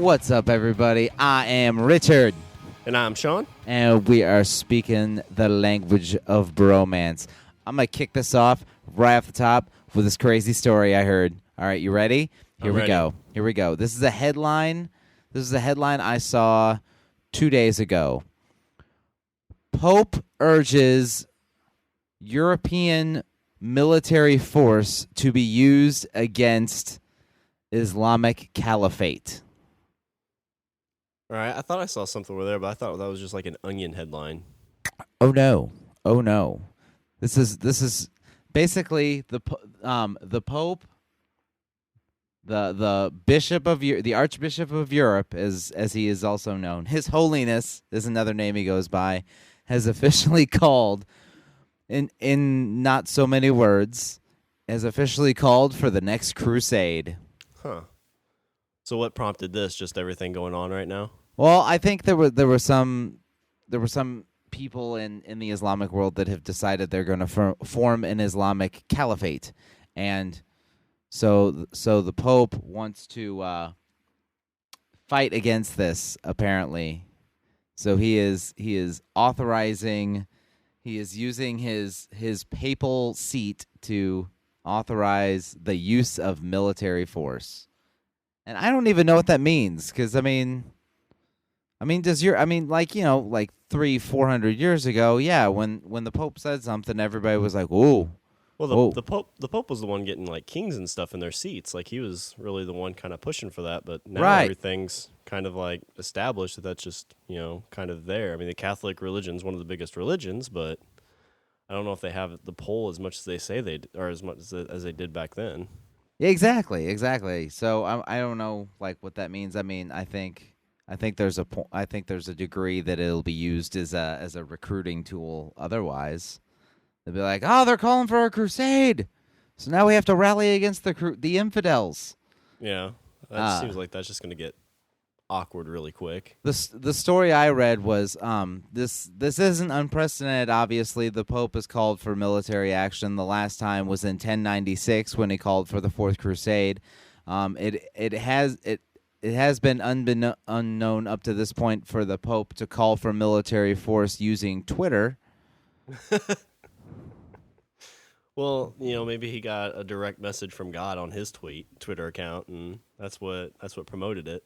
What's up, everybody? I am Richard. And I'm Sean. And we are speaking the language of bromance. I'm going to kick this off right off the top with this crazy story I heard. All right, you ready? Here we go. This is a headline. I saw 2 days ago. Pope urges European military force to be used against Islamic Caliphate. All right, I thought I saw something over there, but I thought that was just like an Onion headline. Oh no! This is basically the Pope, the Bishop of the Archbishop of Europe, as he is also known. His Holiness is another name he goes by. Has officially called, in not so many words, has officially called for the next crusade. Huh. So what prompted this? Just everything going on right now? Well, I think there were some people in the Islamic world that have decided they're going to form an Islamic caliphate, and so the Pope wants to fight against this, apparently. So he is authorizing, he is using his papal seat to authorize the use of military force. And I don't even know what that means, because like 300-400 years ago, yeah, when the Pope said something, everybody was like, "Ooh." Well, the Pope was the one getting like kings and stuff in their seats. Like he was really the one kind of pushing for that. But now everything's kind of like established that that's just kind of there. I mean, the Catholic religion is one of the biggest religions, but I don't know if they have the pull as much as they say they or as much as they did back then. Exactly. So I don't know like what that means. I mean, I think there's a degree that it'll be used as a recruiting tool. Otherwise, they'll be like, "Oh, they're calling for a crusade, so now we have to rally against the infidels." Yeah, that seems like that's just going to get awkward really quick. The story I read was this isn't unprecedented. Obviously, the Pope has called for military action. The last time was in 1096 when he called for the Fourth Crusade. It has been unknown up to this point for the Pope to call for military force using Twitter. Well, maybe he got a direct message from God on his Twitter account, and that's what promoted it.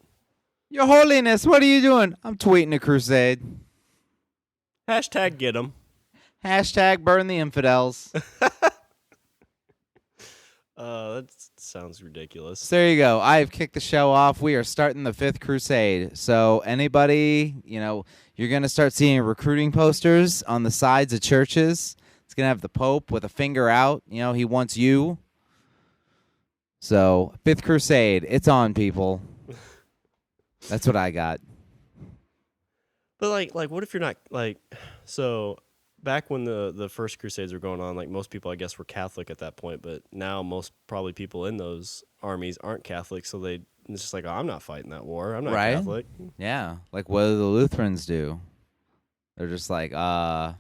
Your Holiness, what are you doing? I'm tweeting a crusade. Hashtag get 'em. Hashtag burn the infidels. That sounds ridiculous. So there you go. I have kicked the show off. We are starting the Fifth Crusade. So anybody, you're going to start seeing recruiting posters on the sides of churches. It's going to have the Pope with a finger out. He wants you. So Fifth Crusade, it's on, people. That's what I got. But like, what if you're not so? Back when the first Crusades were going on, like most people, I guess, were Catholic at that point. But now most probably people in those armies aren't Catholic, so it's just like, oh, I'm not fighting that war. I'm not Catholic. Yeah, like what do the Lutherans do? They're just like, what?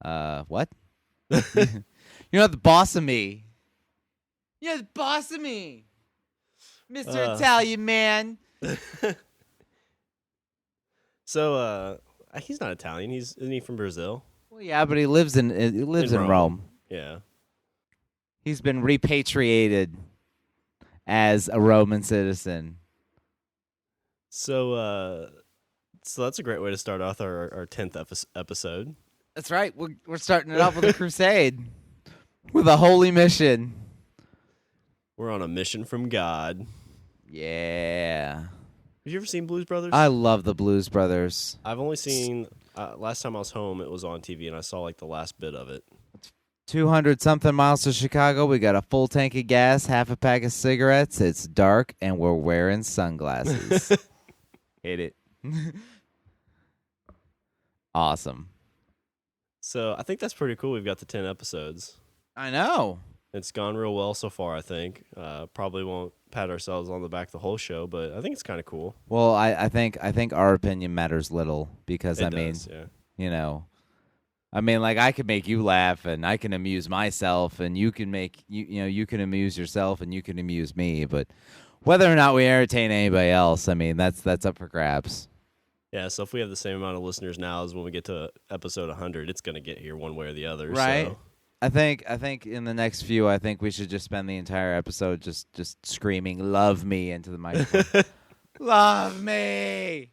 You're not the boss of me. You're the boss of me, Mr. Italian man. So, he's not Italian. Isn't he from Brazil? Well, yeah, but he lives in Rome. Yeah. He's been repatriated as a Roman citizen. So that's a great way to start off our 10th episode. That's right. We're starting it off with a crusade, with a holy mission. We're on a mission from God. Yeah. Have you ever seen Blues Brothers? I love the Blues Brothers. I've only seen, last time I was home, it was on TV, and I saw like the last bit of it. 200-something miles to Chicago. We got a full tank of gas, half a pack of cigarettes. It's dark, and we're wearing sunglasses. Hit it. Awesome. So I think that's pretty cool. We've got the 10 episodes. I know. It's gone real well so far, I think. Probably won't pat ourselves on the back the whole show, but I think it's kind of cool. Well, I think our opinion matters little because it does, like I can make you laugh and I can amuse myself and you can make you can amuse yourself and you can amuse me, but Whether or not we entertain anybody else, I mean, that's up for grabs. Yeah, so if we have the same amount of listeners now as when we get to episode 100, it's going to get here one way or the other. Right. So. I think in the next few, I think we should just spend the entire episode just screaming "Love me" into the microphone. Love me.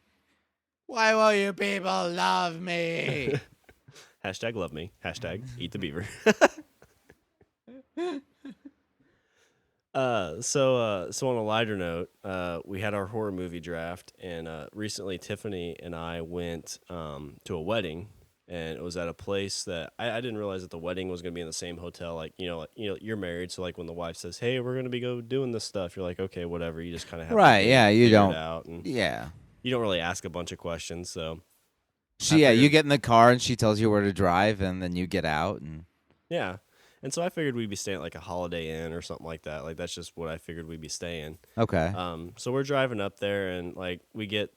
Why will you people love me? Hashtag love me. Hashtag eat the beaver. So on a lighter note, we had our horror movie draft, and recently Tiffany and I went to a wedding, and it was at a place that I didn't realize that the wedding was going to be in the same hotel. Like you're married, so like when the wife says, "Hey, we're going to be doing this stuff," you're like, "Okay, whatever." You just kind of have right, to yeah, you figure don't, it out, and yeah. You don't really ask a bunch of questions, so. You get in the car and she tells you where to drive, and then you get out and. Yeah. And so I figured we'd be staying at like a Holiday Inn or something like that. Like that's just what I figured we'd be staying. Okay. So we're driving up there, and like we get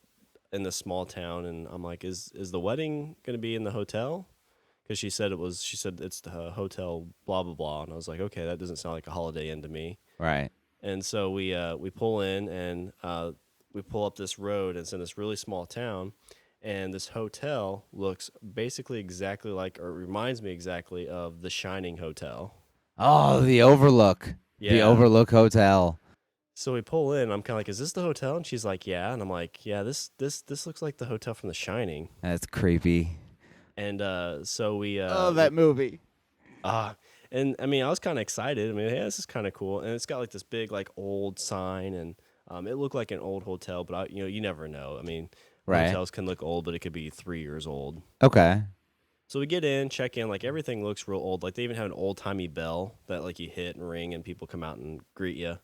in this small town, and I'm like, is the wedding gonna be in the hotel? Because she said it's the hotel blah blah blah, and I was like, okay, that doesn't sound like a Holiday Inn to me. Right. And so we pull in, and we pull up this road, and it's in this really small town. And this hotel looks basically exactly like, or reminds me exactly of the Shining Hotel. Oh, the Overlook. Yeah. The Overlook Hotel. So we pull in, and I'm kind of like, is this the hotel? And she's like, yeah. And I'm like, yeah, this looks like the hotel from the Shining. That's creepy. And so we... that movie. And I mean, I was kind of excited. I mean, yeah, this is kind of cool. And it's got like this big, like, old sign, and it looked like an old hotel, but you never know. I mean... Right. Hotels can look old, but it could be 3 years old. Okay. So we get in, check in, like everything looks real old. Like they even have an old-timey bell that like you hit and ring and people come out and greet you.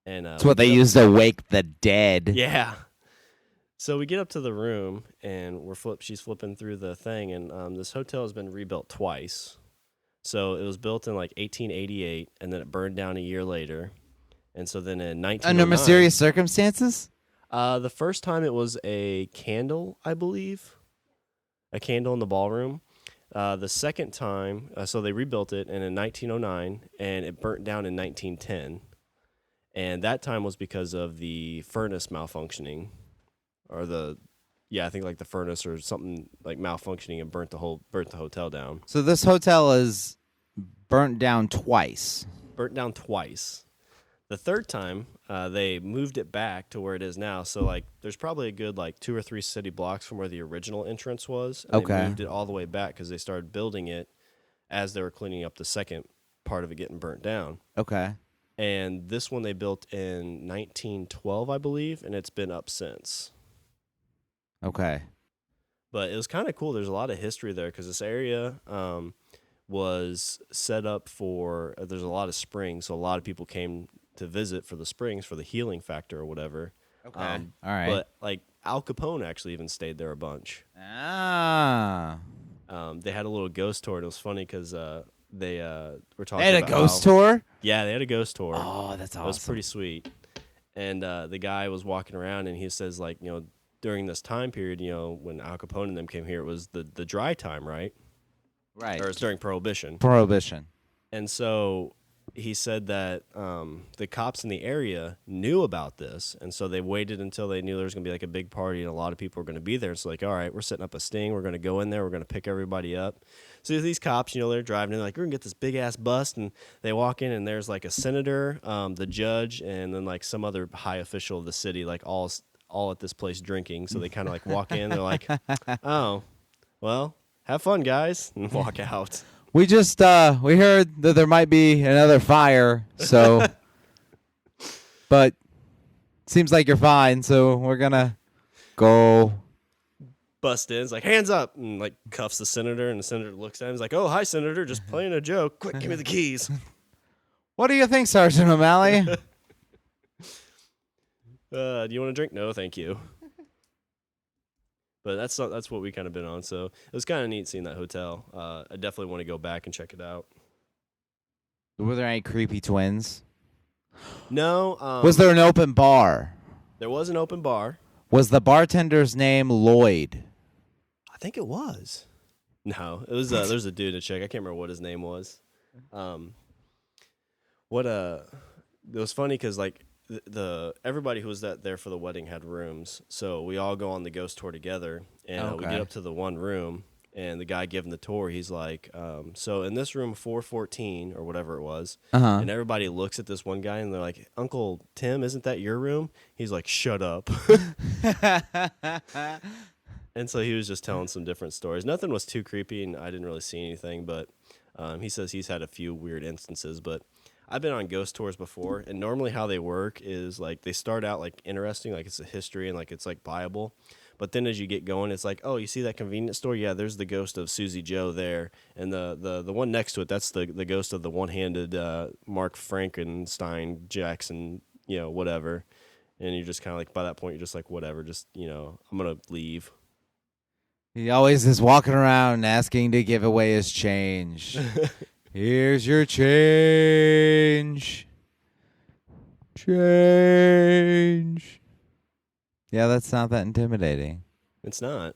And it's what they use to wake the dead. Yeah. So we get up to the room, and she's flipping through the thing, and this hotel has been rebuilt twice. So it was built in like 1888, and then it burned down a year later. And so then in 1909... Under mysterious circumstances? The first time it was a candle, I believe. A candle in the ballroom. The second time, so they rebuilt it in 1909, and it burnt down in 1910. And that time was because of the furnace malfunctioning. Or I think like the furnace or something like malfunctioning and burnt the hotel down. So this hotel is burnt down twice. Burnt down twice. The third time, they moved it back to where it is now. So, like, there's probably a good, like, 2 or 3 city blocks from where the original entrance was. And okay. They moved it all the way back because they started building it as they were cleaning up the second part of it getting burnt down. Okay. And this one they built in 1912, I believe, and it's been up since. Okay. But it was kind of cool. There's a lot of history there because this area was set up for, there's a lot of springs, so a lot of people came to visit for the springs for the healing factor or whatever. Okay. All right. But like Al Capone actually even stayed there a bunch. Ah. They had a little ghost tour. And it was funny because they were talking. They had about a ghost tour? Yeah, they had a ghost tour. Oh, that's awesome. It was pretty sweet. And the guy was walking around, and he says, like, during this time period, when Al Capone and them came here, it was the dry time, right? Right. Or it's during Prohibition. Prohibition. And so he said that the cops in the area knew about this, and so they waited until they knew there was going to be like a big party and a lot of people were going to be there. So like, all right, we're setting up a sting. We're going to go in there. We're going to pick everybody up. So these cops, they're driving in, like, we're going to get this big-ass bust, and they walk in, and there's like a senator, the judge, and then like some other high official of the city, like all at this place drinking. So they kind of like walk in. They're like, oh, well, have fun, guys, and walk out. We just we heard that there might be another fire, so but seems like you're fine, so we're gonna go. Bust in, it's like, hands up, and like cuffs the senator, and the senator looks at him, he's like, oh, hi, Senator, just playing a joke. Quick, give me the keys. What do you think, Sergeant O'Malley? Do you want a drink? No, thank you. But that's what we kind of been on. So it was kind of neat seeing that hotel. I definitely want to go back and check it out. Were there any creepy twins? No. Was there an open bar? There was an open bar. Was the bartender's name Lloyd? I think it was. No, it was. There's a dude to check. I can't remember what his name was. It was funny because like the everybody who was there for the wedding had rooms, so we all go on the ghost tour together, and we get up to the one room, and the guy giving the tour, he's like, so in this room 414 or whatever it was, and everybody looks at this one guy and they're like, Uncle Tim, isn't that your room? He's like, shut up. And so he was just telling some different stories. Nothing was too creepy, and I didn't really see anything, but he says he's had a few weird instances. But I've been on ghost tours before, and normally how they work is like they start out like interesting, like it's a history and like it's like Bible. But then as you get going, it's like, oh, you see that convenience store? Yeah, there's the ghost of Susie Joe there. And the one next to it, that's the ghost of the one-handed Mark Frankenstein Jackson, whatever. And you're just kind of like, by that point, you're just like, whatever, just, I'm going to leave. He always is walking around asking to give away his change. Here's your change. Change. Yeah, that's not that intimidating. It's not.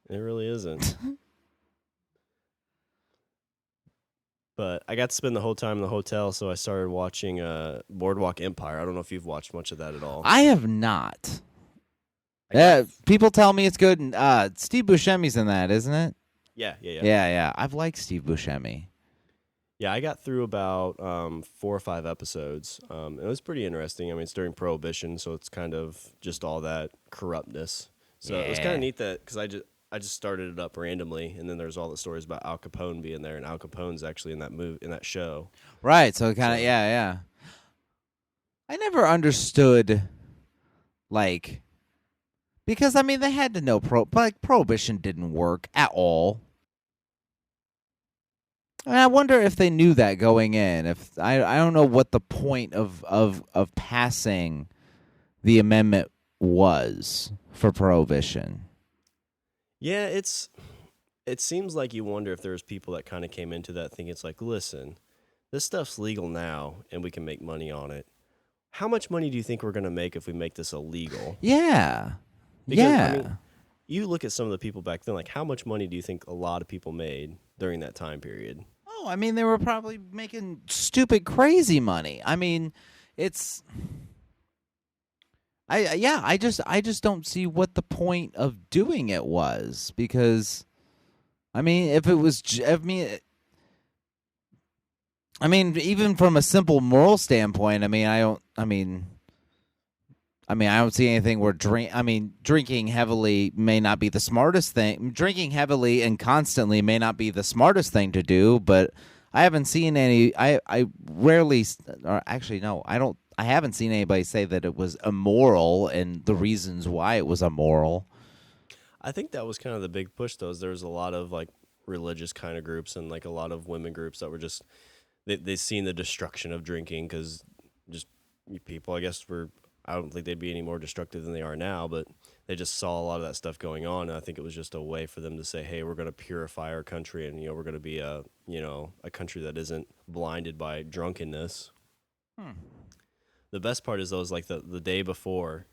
It really isn't. But I got to spend the whole time in the hotel, so I started watching Boardwalk Empire. I don't know if you've watched much of that at all. I have not. People tell me it's good. And, Steve Buscemi's in that, isn't it? Yeah. I've liked Steve Buscemi. Yeah, I got through about 4 or 5 episodes. It was pretty interesting. I mean, it's during Prohibition, so it's kind of just all that corruptness. So it was kind of neat that because I just started it up randomly, and then there's all the stories about Al Capone being there, and Al Capone's actually in that show. Right. So kind of yeah. I never understood, like, because I mean they had to know Prohibition didn't work at all. And I wonder if they knew that going in. If I don't know what the point of passing the amendment was for Prohibition. Yeah, it seems like you wonder if there's people that kind of came into that thinking it's like, listen, this stuff's legal now and we can make money on it. How much money do you think we're going to make if we make this illegal? Yeah. Because, yeah. I mean, you look at some of the people back then, like how much money do you think a lot of people made during that time period? Oh, I mean, they were probably making stupid, crazy money. I mean, I just don't see what the point of doing it was, because, I mean, if it was, even from a simple moral standpoint, I don't see anything where drinking heavily may not be the smartest thing. Drinking heavily and constantly may not be the smartest thing to do, but I haven't seen any. I rarely, or actually, no, I don't. I haven't seen anybody say that it was immoral and the reasons why it was immoral. I think that was kind of the big push, though. Is there was a lot of like religious kind of groups and like a lot of women groups that were just they seen the destruction of drinking because just people, I guess, were. I don't think they'd be any more destructive than they are now, but they just saw a lot of that stuff going on, and I think it was just a way for them to say, hey, we're going to purify our country, and we're going to be a country that isn't blinded by drunkenness. The best part is those like the day before,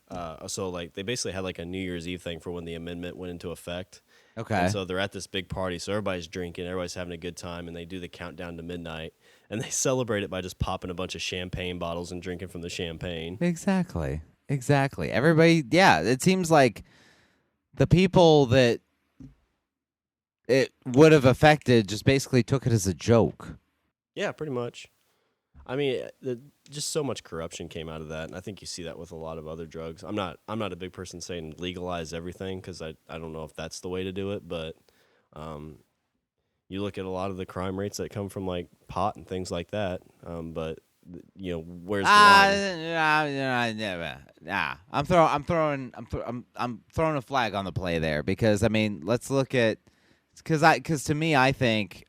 so like they basically had like a New Year's Eve thing for when the amendment went into effect. Okay. And so they're at this big party, so everybody's drinking, everybody's having a good time, and they do the countdown to midnight, and they celebrate it by just popping a bunch of champagne bottles and drinking from the champagne. Exactly. Everybody, yeah, it seems like the people that it would have affected just basically took it as a joke. Yeah, pretty much. I mean, just so much corruption came out of that, and I think you see that with a lot of other drugs. I'm not a big person saying legalize everything because I don't know if that's the way to do it, but you look at a lot of the crime rates that come from like pot and things like that. But where's the line? I'm throwing a flag on the play there because I mean, let's look at because to me, I think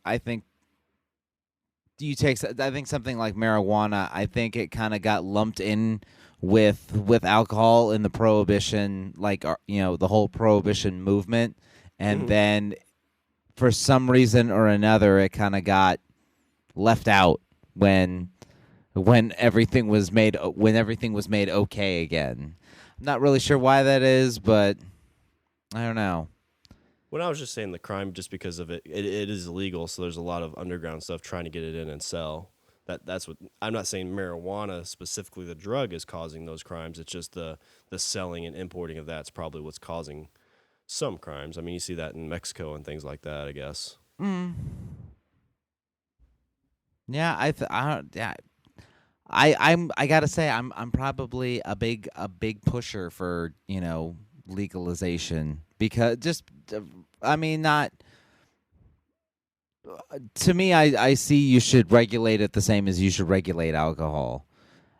you take something like marijuana. I think it kind of got lumped in with alcohol in the prohibition, like the whole prohibition movement, and then for some reason or another, it kind of got left out when everything was made okay again. I'm not really sure why that is, but I don't know. When I was just saying the crime, just because of it is illegal, so there's a lot of underground stuff trying to get it in and sell. that's what I'm not saying marijuana specifically the drug is causing those crimes. It's just the selling and importing of that's probably what's causing some crimes. I mean, you see that in Mexico and things like that, I guess. Yeah, I gotta say I'm probably a big pusher for legalization because not to me I see you should regulate it the same as you should regulate alcohol.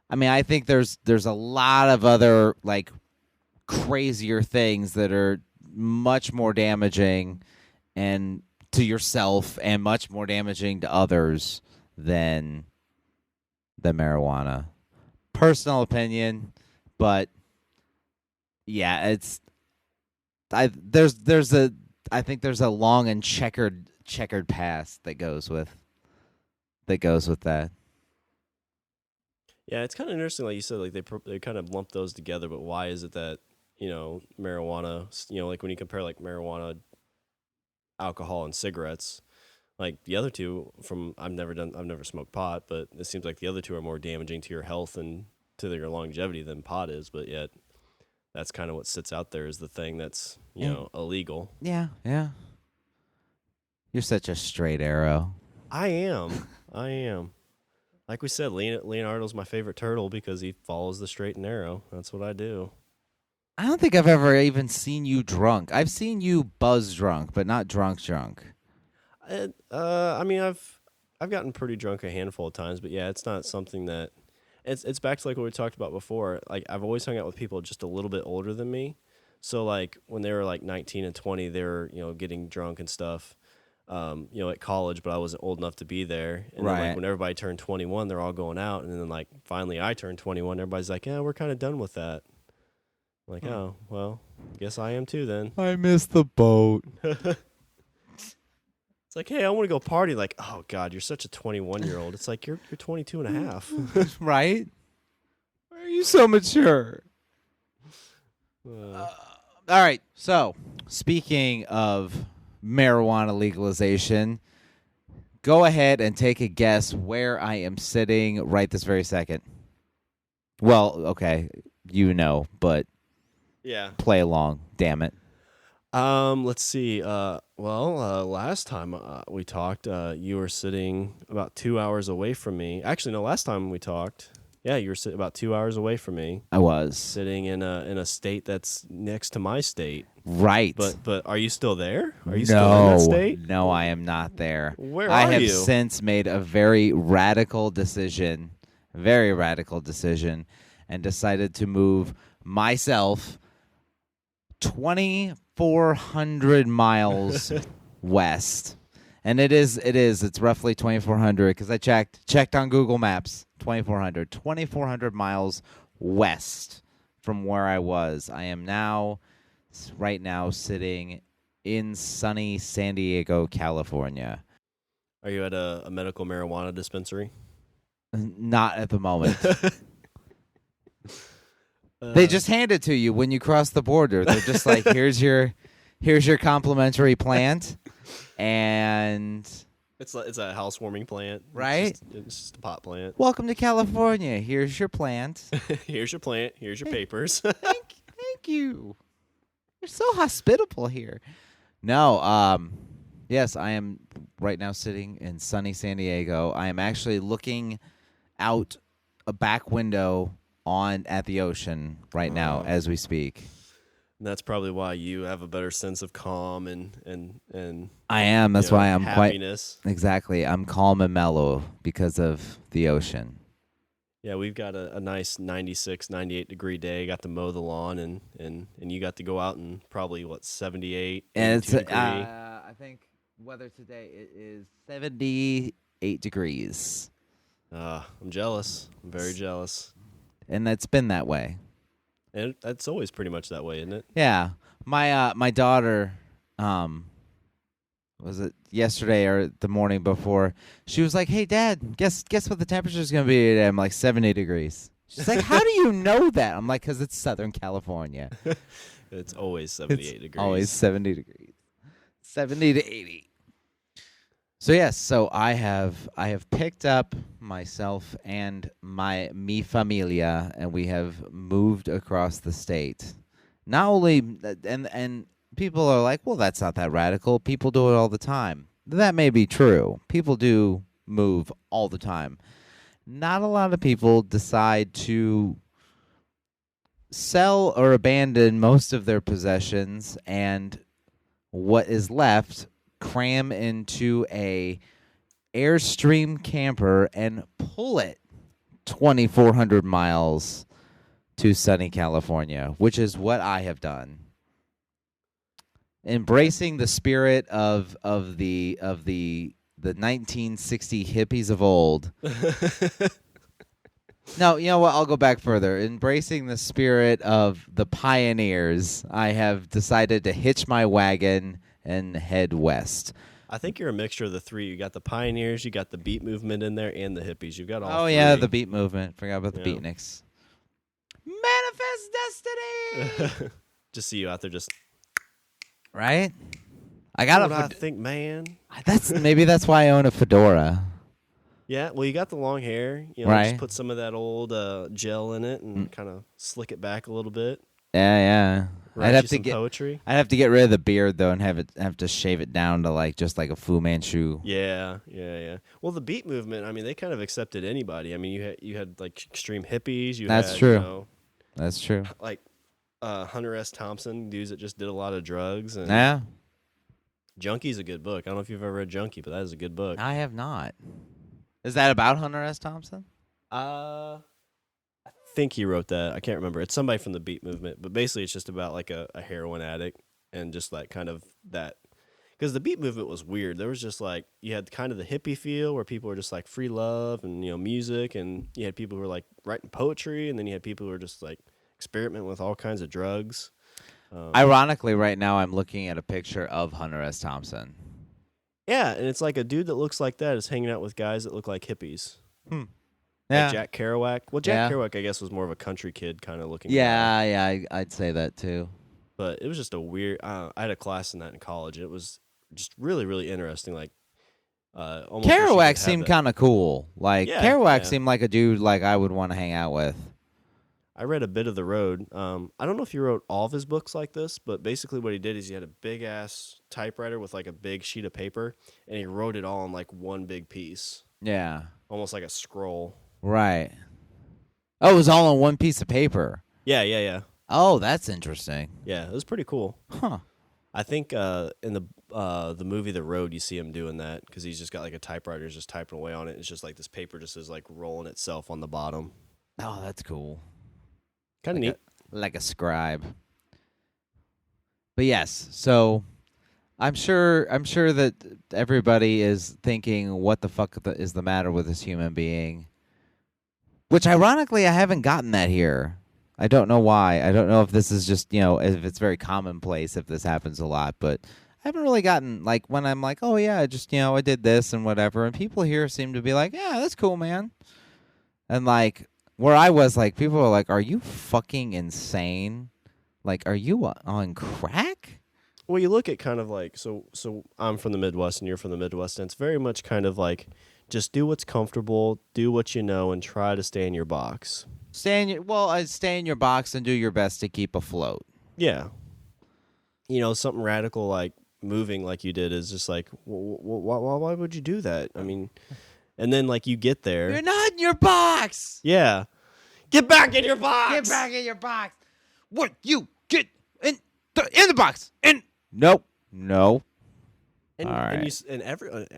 I mean I think there's a lot of other like crazier things that are much more damaging and to yourself and much more damaging to others than the marijuana. Personal opinion, but yeah, I think there's a long and checkered past that goes with that. Yeah, it's kind of interesting, like you said, like they kind of lump those together. But why is it that marijuana? Like when you compare like marijuana, alcohol, and cigarettes, like the other two I've never smoked pot, but it seems like the other two are more damaging to your health and to your longevity than pot is. But yet, that's kind of what sits out there as the thing that's illegal. Yeah. You're such a straight arrow. I am. Like we said, Leonardo's my favorite turtle because he follows the straight and narrow. That's what I do. I don't think I've ever even seen you drunk. I've seen you buzz drunk, but not drunk. I mean, I've gotten pretty drunk a handful of times, but yeah, it's not something that it's back to like what we talked about before. Like I've always hung out with people just a little bit older than me. So like when they were like 19 and 20, they were, getting drunk and stuff. At college, but I wasn't old enough to be there. And then like when everybody turned 21, they're all going out. And then like finally I turned 21, everybody's like, yeah, we're kind of done with that. I'm like, oh, well, guess I am too then. I missed the boat. It's like, hey, I want to go party. Like, oh God, you're such a 21-year-old. It's like, you're 22 and a half. Right? Why are you so mature? All right. So speaking of marijuana legalization, go ahead and take a guess where I am sitting right this very second. Well, okay, but yeah, play along, damn it. Let's see. Last time we talked, you were sitting about 2 hours away from me. Actually, no, last time we talked, yeah, you were sitting about 2 hours away from me. I was sitting in a state that's next to my state. Right. But are you still there? Are you still in that state? No, I am not there. Where are you? I have since made a very radical decision, and decided to move myself 2,400 miles west. And it's roughly 2,400 because I checked on Google Maps. 2,400 miles west from where I was. I am right now sitting in sunny San Diego, California. Are you at a medical marijuana dispensary? Not at the moment. They just hand it to you when you cross the border. They're just like, here's your complimentary plant, and it's a housewarming plant, right? It's just a pot plant. Welcome to California. Here's your plant. Here's your plant. Here's your papers. Thank you. You're so hospitable here. No, yes, I am right now sitting in sunny San Diego. I am actually looking out a back window at the ocean right now as we speak. And that's probably why you have a better sense of calm and I am. That's why I'm happiness. Exactly. I'm calm and mellow because of the ocean. Yeah, we've got a nice 96, 98 degree day. Got to mow the lawn and you got to go out and probably 78. And it's I think weather today it is 78 degrees. I'm jealous. I'm very jealous. And it's been that way. And that's always pretty much that way, isn't it? Yeah. My daughter, was it yesterday or the morning before? She was like, "Hey, Dad, guess what the temperature is going to be today?" I'm like, 70 degrees. She's like, "How do you know that?" I'm like, "Because it's Southern California. It's always 78 degrees. Always 70 degrees. 70 to 80. So yes, so I have picked up myself and mi familia, and we have moved across the state. Not only and people are like, well, that's not that radical. People do it all the time. That may be true. People do move all the time. Not a lot of people decide to sell or abandon most of their possessions, and what is left cram into a Airstream camper and pull it 2,400 miles to sunny California, which is what I have done. Embracing the spirit of the 1960 hippies of old. No, you know what? I'll go back further. Embracing the spirit of the pioneers, I have decided to hitch my wagon and head west. I think you're a mixture of the three. You got the pioneers, you got the beat movement in there, and the hippies. You've got all three. Yeah, the beat movement. Forgot about the beatniks. Manifest destiny. Just see you out there, just right. I got I think, man. Maybe that's why I own a fedora. Yeah, well, you got the long hair. Right. Just put some of that old gel in it and kind of slick it back a little bit. Yeah. I'd have to get poetry. I'd have to get rid of the beard though, and have to shave it down to just like a Fu Manchu. Yeah. Well, the beat movement. I mean, they kind of accepted anybody. I mean, you had like extreme hippies. That's true. That's true. Like Hunter S. Thompson, dudes that just did a lot of drugs. And yeah. Junkie's a good book. I don't know if you've ever read Junkie, but that is a good book. I have not. Is that about Hunter S. Thompson? I think he wrote that. I can't remember. It's somebody from the beat movement, but basically it's just about like a heroin addict and just like kind of that. Because the beat movement was weird. There was just like, you had kind of the hippie feel where people were just like free love and, music. And you had people who were like writing poetry. And then you had people who were just like experimenting with all kinds of drugs. Ironically, right now I'm looking at a picture of Hunter S. Thompson. Yeah, and it's like a dude that looks like that is hanging out with guys that look like hippies. Yeah. Like Jack Kerouac. Well, Jack Kerouac, I guess, was more of a country kid kind of looking guy. I'd say that too. But it was just a weird... I had a class in that in college. It was just really, really interesting. Like, almost Kerouac seemed kind of cool. Kerouac seemed like a dude like I would want to hang out with. I read a bit of The Road. I don't know if he wrote all of his books like this, but basically what he did is he had a big-ass typewriter with like a big sheet of paper, and he wrote it all in like one big piece. Yeah. Almost like a scroll. Right. Oh, it was all on one piece of paper. Yeah. Oh, that's interesting. Yeah, it was pretty cool. Huh. I think in the movie The Road, you see him doing that because he's just got like a typewriter, he's just typing away on it. It's just like this paper just is like rolling itself on the bottom. Oh, that's cool. Kind of neat. Like a scribe. But yes, so I'm sure that everybody is thinking, what the fuck is the matter with this human being? Which, ironically, I haven't gotten that here. I don't know why. I don't know if this is just, if it's very commonplace, if this happens a lot. But I haven't really gotten, like, when I'm like, oh, yeah, just, I did this and whatever. And people here seem to be like, yeah, that's cool, man. And, like, where I was, like, people were like, are you fucking insane? Like, are you on crack? Well, you look at kind of like, so I'm from the Midwest and you're from the Midwest, and it's very much kind of like, just do what's comfortable, do what you know, and try to stay in your box. Stay in your box and do your best to keep afloat. Yeah. Something radical like moving like you did is just like, why would you do that? I mean, and then like you get there. You're not in your box. Yeah. Get back in your box. Get back in your box. What you get in the box? Nope. No. And, all right.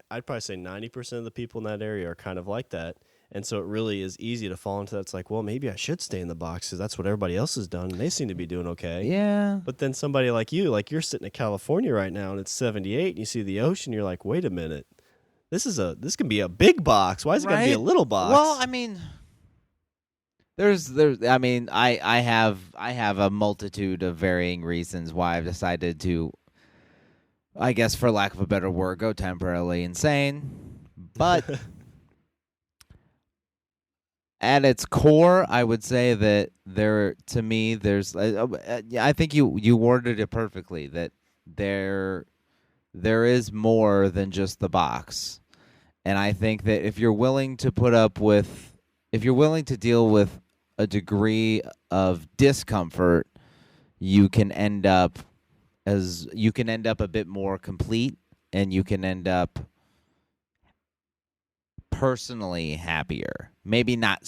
I'd probably say 90% of the people in that area are kind of like that. And so it really is easy to fall into that. It's like, well, maybe I should stay in the box because that's what everybody else has done. And they seem to be doing okay. Yeah. But then somebody like you, like you're sitting in California right now and it's 78 and you see the ocean. You're like, wait a minute. This can be a big box. Why is it got to be a little box? Well, I mean, I have a multitude of varying reasons why I've decided to, I guess, for lack of a better word, go temporarily insane. But at its core, I would say that there's I think you worded it perfectly, that there there is more than just the box. And I think that if you're willing to deal with a degree of discomfort, you can end up a bit more complete, and you can end up personally happier. Maybe not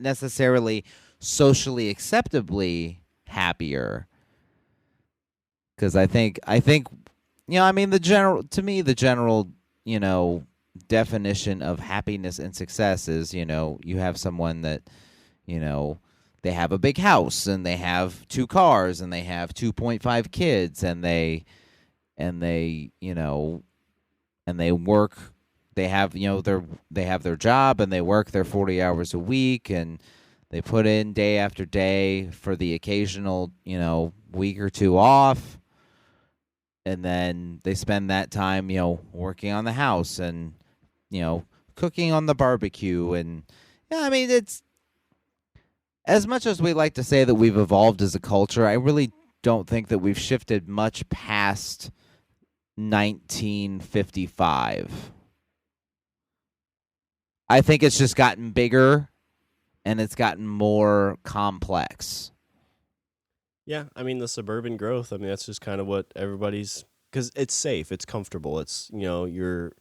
necessarily socially acceptably happier, because I think the general definition of happiness and success is, you have someone that, they have a big house, and they have 2 cars, and they have 2.5 kids, and they work. They have their job, and they work their 40 hours a week, and they put in day after day for the occasional week or 2 off, and then they spend that time working on the house and cooking on the barbecue. And it's, as much as we like to say that we've evolved as a culture, I really don't think that we've shifted much past 1955. I think it's just gotten bigger, and it's gotten more complex. Yeah, the suburban growth, that's just kind of what everybody's, because it's safe, it's comfortable, it's, we're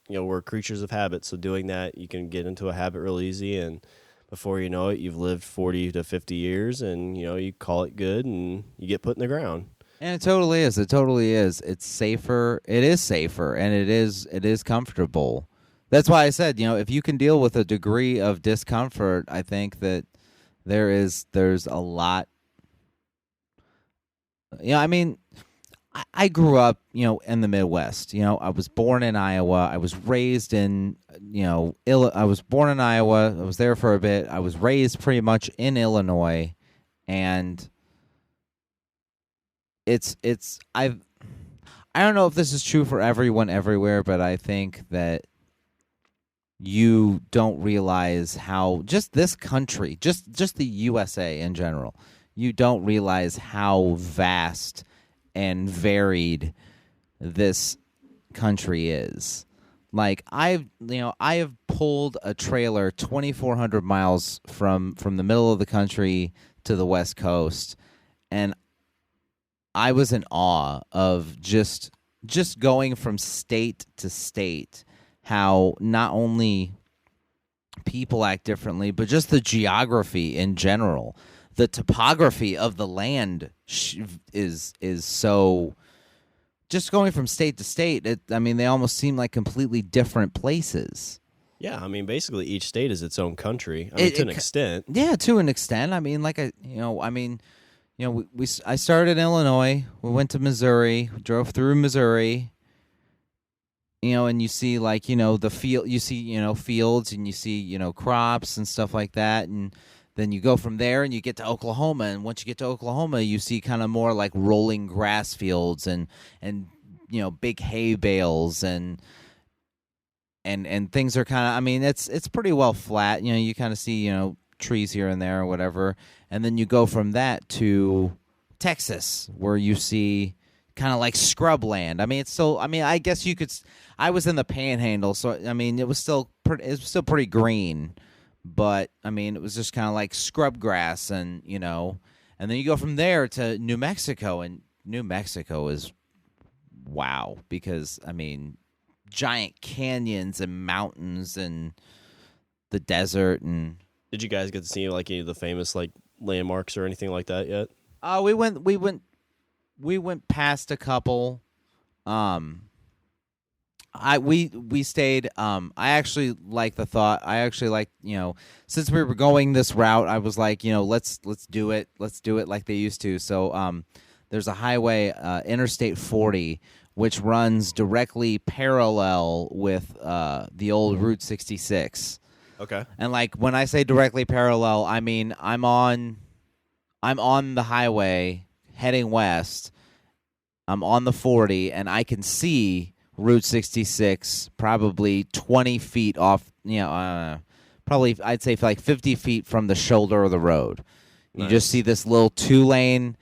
creatures of habit, so doing that, you can get into a habit real easy, and before you know it, you've lived 40 to 50 years, and, you call it good, and you get put in the ground. And it totally is. It's safer. It is safer, and it is comfortable. That's why I said, if you can deal with a degree of discomfort, I think that there's a lot. I grew up, in the Midwest. I was born in Iowa. I was raised in, I was born in Iowa. I was there for a bit. I was raised pretty much in Illinois, and I don't know if this is true for everyone everywhere, but I think that you don't realize how just this country, just the USA in general, you don't realize how vast and varied this country is. Like I have pulled a trailer 2,400 miles from the middle of the country to the West Coast, and I was in awe of just going from state to state, how not only people act differently, but just the geography in general, the topography of the land is so. Just going from state to state, they almost seem like completely different places. Yeah, basically each state is its own country. To an extent. Yeah, to an extent. I started in Illinois. We went to Missouri. We drove through Missouri. And you see the field. You see fields, and you see crops and stuff like that. And then you go from there, and you get to Oklahoma. And once you get to Oklahoma, you see kind of more like rolling grass fields and big hay bales and things are kind of. It's pretty well flat. You kind of see trees here and there or whatever. And then you go from that to Texas, where you see kind of like scrubland. It's still. I guess you could. I was in the Panhandle, so it was still pretty green, but it was just kind of like scrub grass, and and then you go from there to New Mexico, and New Mexico is wow, because giant canyons and mountains and the desert. And did you guys get to see any of the famous landmarks or anything like that yet? We went past a couple. We stayed. I actually like the thought. I actually like since we were going this route, I was like let's do it. Let's do it like they used to. So there's a highway, Interstate 40, which runs directly parallel with the old Route 66. Okay. And when I say directly parallel, I'm on the highway heading west. I'm on the 40, and I can see Route 66 probably 20 feet off, probably I'd say 50 feet from the shoulder of the road. Nice. You just see this little two-lane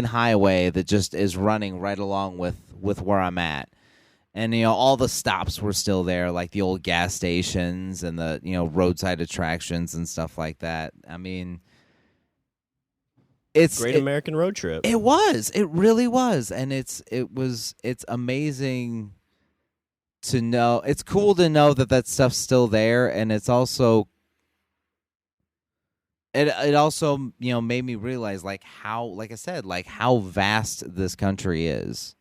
highway that just is running right along with with where I'm at. And, all the stops were still there, like the old gas stations and the, roadside attractions and stuff like that. I mean, it's Great American road trip. It was. It really was. And it's amazing to know. It's cool to know that stuff's still there. And it's also, it also, made me realize how vast this country is.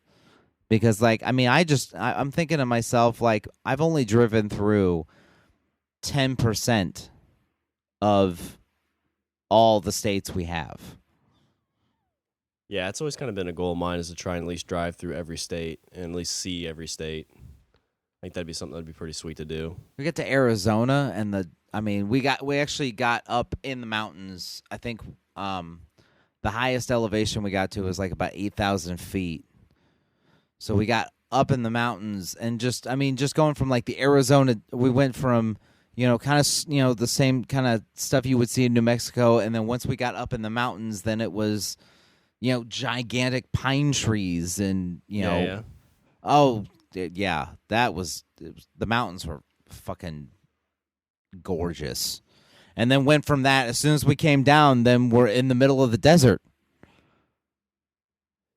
Because, I'm thinking to myself, I've only driven through 10% of all the states we have. Yeah, it's always kind of been a goal of mine is to try and at least drive through every state and at least see every state. I think that'd be something that'd be pretty sweet to do. We get to Arizona, and we actually got up in the mountains. I think the highest elevation we got to was about 8,000 feet. So we got up in the mountains, and just going from the Arizona, we went from, kind of, the same kind of stuff you would see in New Mexico. And then once we got up in the mountains, then it was, gigantic pine trees and, Yeah. Oh, yeah, the mountains were fucking gorgeous. And then went from that, as soon as we came down, then we're in the middle of the desert.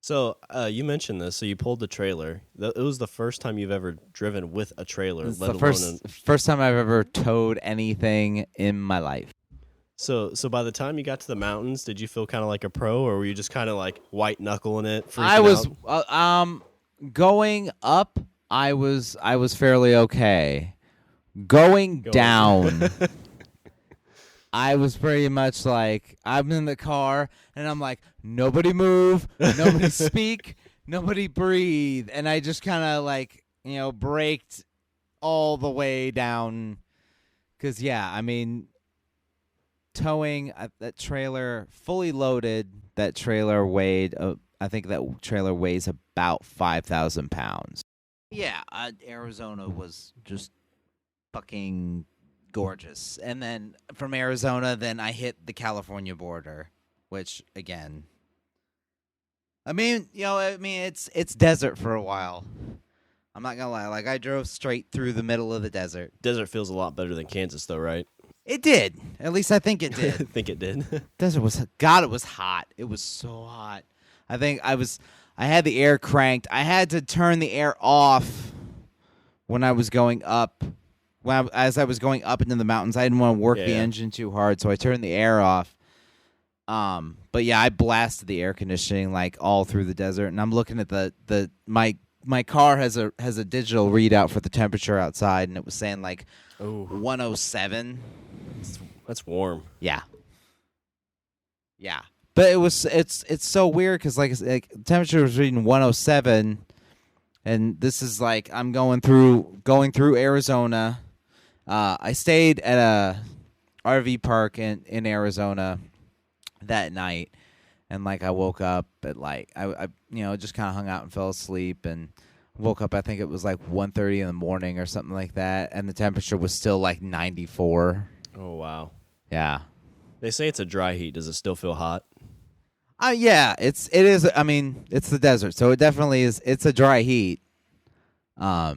So you mentioned this. So you pulled the trailer. It was the first time you've ever driven with a trailer. It's the first time I've ever towed anything in my life. So by the time you got to the mountains, did you feel kind of like a pro, or were you just kind of white knuckling it? I was going up. I was fairly okay. Going down. I was pretty much I'm in the car, and I'm nobody move, nobody speak, nobody breathe. And I just kind of, braked all the way down. Because, towing that trailer, fully loaded, that trailer weighed, I think that trailer weighs about 5,000 pounds. Yeah, Arizona was just fucking gorgeous. And then from Arizona, then I hit the California border, which again, it's desert for a while. I'm not gonna lie, I drove straight through the middle of the desert. Desert feels a lot better than Kansas, though, right? It did. At least I think it did. I think it did. Desert was it was hot. It was so hot. I think I had the air cranked. I had to turn the air off when I was going up. As I was going up into the mountains, I didn't want to work the engine too hard, so I turned the air off. But yeah, I blasted the air conditioning all through the desert, and I'm looking at my car has a digital readout for the temperature outside, and it was saying 107. That's warm. Yeah. Yeah, but it's so weird because temperature was reading 107, and this is I'm going through Arizona. I stayed at a RV park in Arizona that night, and I woke up at I just kind of hung out and fell asleep, and woke up, I think it was 1:30 in the morning or something like that, and the temperature was still 94. Oh wow. Yeah. They say it's a dry heat. Does it still feel hot? Yeah, it is. It's the desert, so it definitely is. It's a dry heat. Yeah,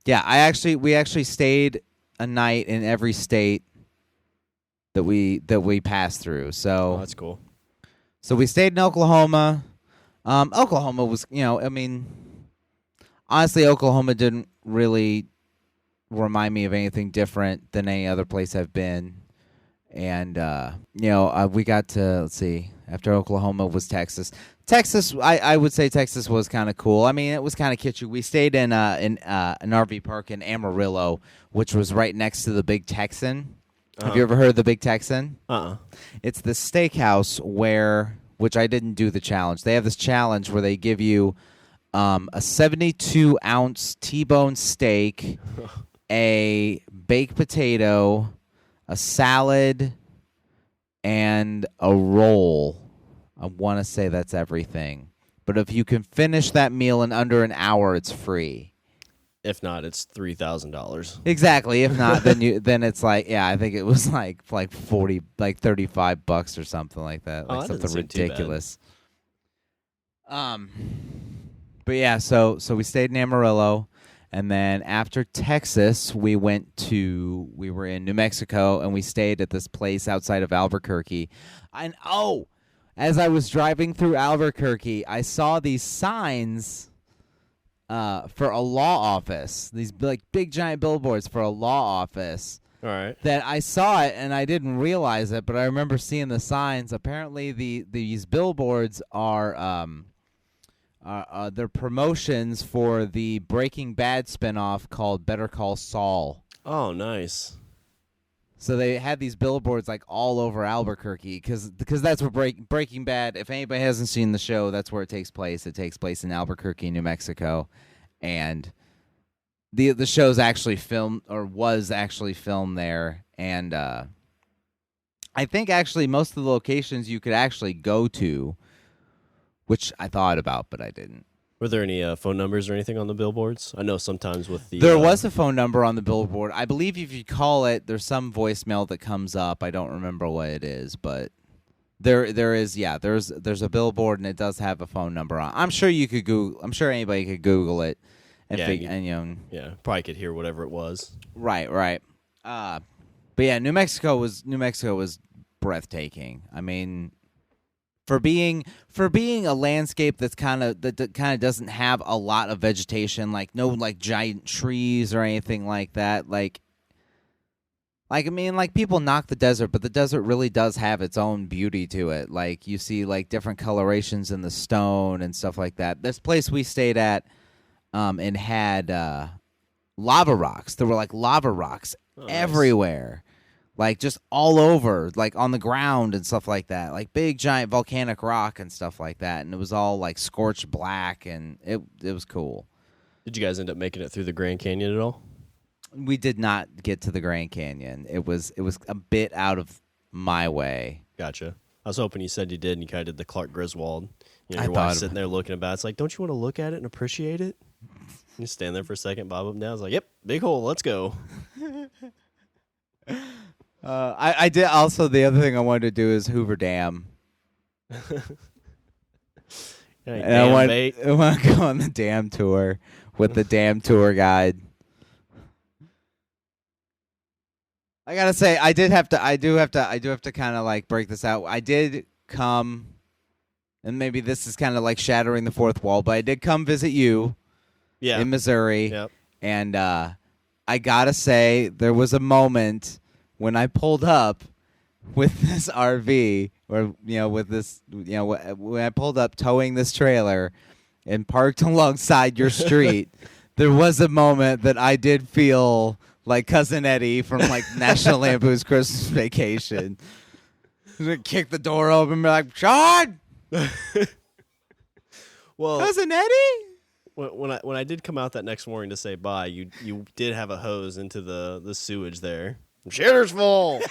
we actually stayed a night in every state that we passed through. So that's cool. So we stayed in Oklahoma. Oklahoma was, honestly, Oklahoma didn't really remind me of anything different than any other place I've been. And we got to, let's see, after Oklahoma was Texas. Texas, I would say Texas was kind of cool. It was kind of kitschy. We stayed in an RV park in Amarillo, which was right next to the Big Texan. Have you ever heard of the Big Texan? It's the steakhouse which I didn't do the challenge. They have this challenge where they give you a 72-ounce T-bone steak, a baked potato, a salad, and a roll. I want to say that's everything. But if you can finish that meal in under an hour, it's free. If not, it's $3,000. Exactly. If not, then it's I think it was like 40, $35 or something like that. That something ridiculous. But yeah, so we stayed in Amarillo, and then after Texas, we were in New Mexico, and we stayed at this place outside of Albuquerque. And as I was driving through Albuquerque, I saw these signs for a law office. These like big giant billboards for a law office. All right. That I saw it and I didn't realize it, but I remember seeing the signs. Apparently, these billboards are they're promotions for the Breaking Bad spinoff called Better Call Saul. Oh, nice. So they had these billboards like all over Albuquerque because that's where Breaking Bad. If anybody hasn't seen the show, that's where it takes place. It takes place in Albuquerque, New Mexico, and the show's actually was actually filmed there. And I think actually most of the locations you could actually go to, which I thought about, but I didn't. Were there any phone numbers or anything on the billboards? I know sometimes with the... There was a phone number on the billboard. I believe if you call it, there's some voicemail that comes up. I don't remember what it is, but there is, yeah, there's a billboard and it does have a phone number on. I'm sure you could Google. I'm sure anybody could Google it and yeah, probably could hear whatever it was. Right. But yeah, New Mexico was breathtaking. I mean, for being a landscape that kind of doesn't have a lot of vegetation, like no like giant trees or anything like that. Like I mean, like people knock the desert, but the desert really does have its own beauty to it. Like you see like different colorations in the stone and stuff like that. This place we stayed at, and had lava rocks. There were like lava rocks everywhere. Nice. Like just all over, like on the ground and stuff like that. Like big giant volcanic rock and stuff like that. And it was all like scorched black, and it was cool. Did you guys end up making it through the Grand Canyon at all? We did not get to the Grand Canyon. It was a bit out of my way. Gotcha. I was hoping you said you did, and you kind of did the Clark Griswold. You know, your wife's sitting there looking about. It's like, don't you want to look at it and appreciate it? You stand there for a second, bob up and down. I was like, yep, big hole, let's go. I did also. The other thing I wanted to do is Hoover Dam. And I want to go on the dam tour with the dam tour guide. I gotta say, I do have to kind of like break this out. I did come, and maybe this is kind of like shattering the fourth wall, but I did come visit you, in Missouri, and I gotta say, there was a moment when I pulled up with this RV, or with this, when I pulled up towing this trailer, and parked alongside your street, there was a moment that I did feel like Cousin Eddie from like National Lampoon's Christmas Vacation. Kick the door open and be like, Sean! Well, Cousin Eddie? When I did come out that next morning to say bye, you did have a hose into the sewage there. Shitter's full.